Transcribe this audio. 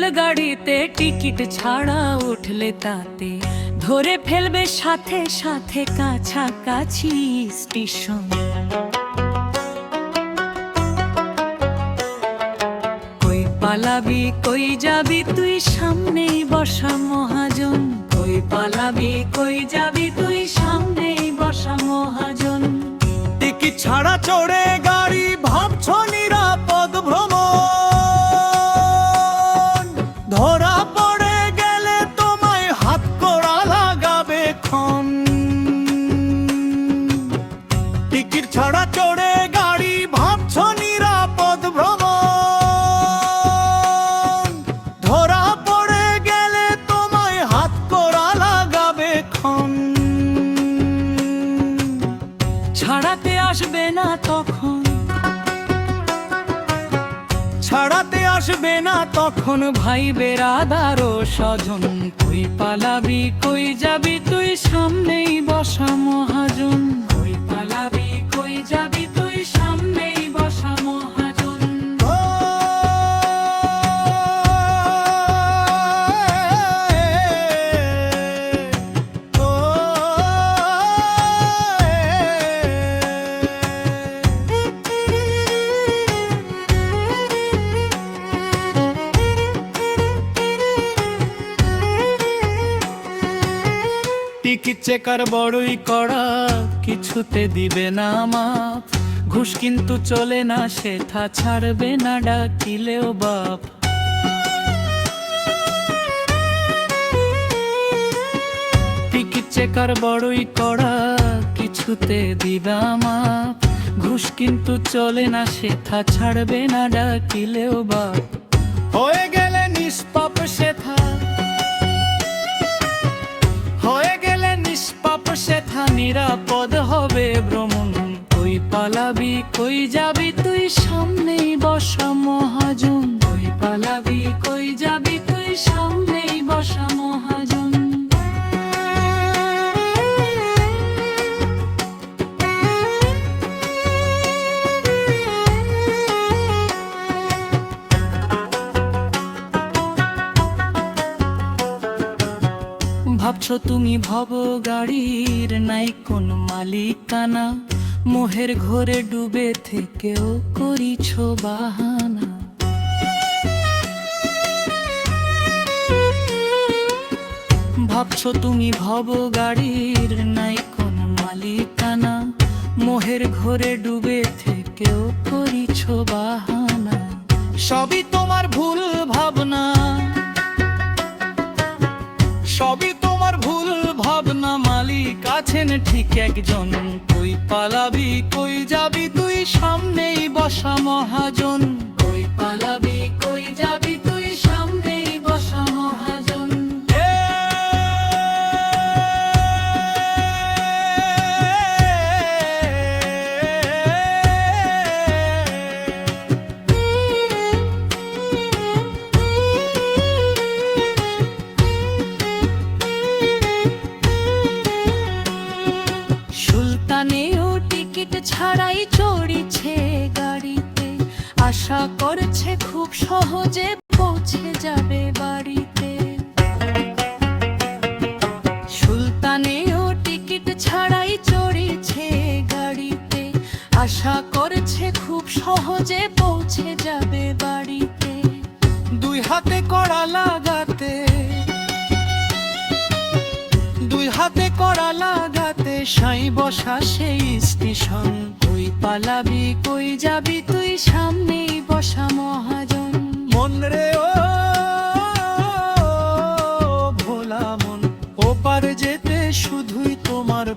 রেলগাড়িতে ticket ছাড়া উঠলে তাতে ধরে ফেলবে সাথে সাথে কাছাকাছি স্টেশন। কই পালাবি কই যাবি তুই সামনেই বসা মহাজন, কই পালাবি কই যাবি তুই সামনেই বসা মহাজন। টিকিট ছাড়া চড়ে গাড়ি ভাবছো নিরাপদ ভ্রমণ, ধরা পড়ে গেলে তোমায় হাত কড়া লাগাবে ক্ষণ। টিকিট ছাড়া চড়ে গাড়ি ভাবছো নিরাপদ ভ্রমণ, ধরা পড়ে গেলে তোমায় হাত কড়া লাগাবে ক্ষণ। ছাড়াতে আসবে না তখন, ছাড়াতে আসবে না তখন ভাই বেরাদার ও স্বজন। কই পালাবি কই যাবি তুই সামনেই বসা মহাজন, কই পালাবি কই যাবি তুই সামনেই বসা মহাজন। টিকিট চেকার বড়ই কড়া, কিছুতে দিবে না মাপ। ঘুষ কিন্তু চলে না সেথা ছাড়বে না ডাকিলেও বাপ। টিকিট চেকার বড়ই কড়া, কিছুতে দিবা মাপ। ঘুষ কিন্তু চলে না সেথা ছাড়বে না ডাকিলেও বাপ। হয়ে গেলে নিষ্পাপ সেথা, হয়ে গেলে নিষ্পাপ সেথা নিরাপদ হবে ভ্রমণ। কই পালাবি কই যাবি তুই সামনেই বসা মহাজন, কই পালাবি কই যাবি তুই সামনেই বসা মহাজন। ভাবছো তুমি ভব গাড়ির নাই কোন মালিকানা, মোহের ঘোরে ডুবে থেকেও করিছ বাহানা। ভাবছো তুমি ভব গাড়ির নাই কোন মালিকানা, মোহের ঘোরে ডুবে থেকেও করিছ বাহানা। সবই তোমার ভুল ভাবনা, সবই তোমার ভুল ভাবনা। মালিক আছেন ঠিক একজন, কই পালাবি কই যাবি তুই সামনেই বসা মহাজন, কই পালাবি কই যাবি তুই সামনেই বসা মহাজন। সুলতানেও টিকিট ছাড়াই চড়িছে গাড়িতে, আশা করছে খুব সহজে পৌঁছে যাবে বাড়িতে। সুলতানেও টিকিট ছাড়াই চড়িছে গাড়িতে, আশা করছে খুব সহজে পৌঁছে যাবে বাড়িতে। দুই হাতে কড়া লাগাতে, দুই হাতে কড়া লাগাতে সাই বসা সেই স্টেশন। কই পালাবি কই যাবি তুই সামনেই বসা মহাজন। মন রে ও ভোলা মন, ওপার যেতে শুধুই তোমার